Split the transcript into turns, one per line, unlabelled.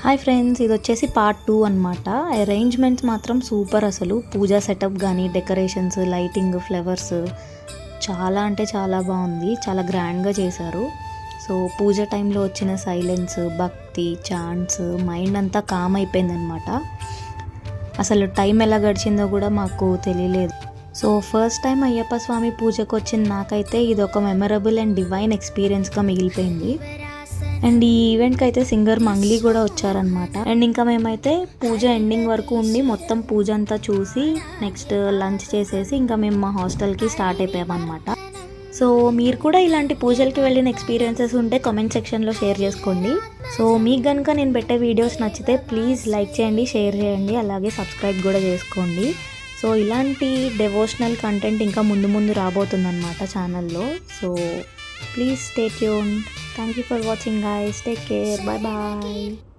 Hi friends, ఇది వచ్చేసి part 2 అనమాట. అరేంజ్మెంట్స్ మాత్రం సూపర్. అసలు పూజా సెటప్ కానీ, డెకరేషన్స్, లైటింగ్, ఫ్లవర్స్ చాలా అంటే చాలా బాగుంది. చాలా గ్రాండ్గా చేశారు. సో పూజ టైంలో వచ్చిన సైలెన్స్, భక్తి, చాంట్స్, మైండ్ అంతా కామ్ అయిపోయిందనమాట. అసలు టైం ఎలా గడిచిందో కూడా మాకు తెలియలేదు. సో ఫస్ట్ టైం అయ్యప్ప స్వామి పూజకు వచ్చిన నాకైతే ఇది ఒక మెమరబుల్ అండ్ డివైన్ ఎక్స్పీరియన్స్గా మిగిలిపోయింది. అండ్ ఈ ఈవెంట్కి అయితే సింగర్ మంగ్లీ కూడా వచ్చారనమాట. అండ్ ఇంకా మేమైతే పూజ ఎండింగ్ వరకు ఉండి మొత్తం పూజ అంతా చూసి నెక్స్ట్ లంచ్ చేసేసి ఇంకా మేము మా హాస్టల్కి స్టార్ట్ అయిపోయామన్నమాట. సో మీరు కూడా ఇలాంటి పూజలకి వెళ్ళిన ఎక్స్పీరియన్సెస్ ఉంటే కామెంట్ సెక్షన్లో షేర్ చేసుకోండి. సో మీకు కనుక నేను పెట్టే వీడియోస్ నచ్చితే ప్లీజ్ లైక్ చేయండి, షేర్ చేయండి, అలాగే సబ్స్క్రైబ్ కూడా చేసుకోండి. సో ఇలాంటి డెవోషనల్ కంటెంట్ ఇంకా ముందు ముందు రాబోతుందన్నమాట ఛానల్లో. So please stay tuned. Thank you for watching guys. Take care. Bye bye.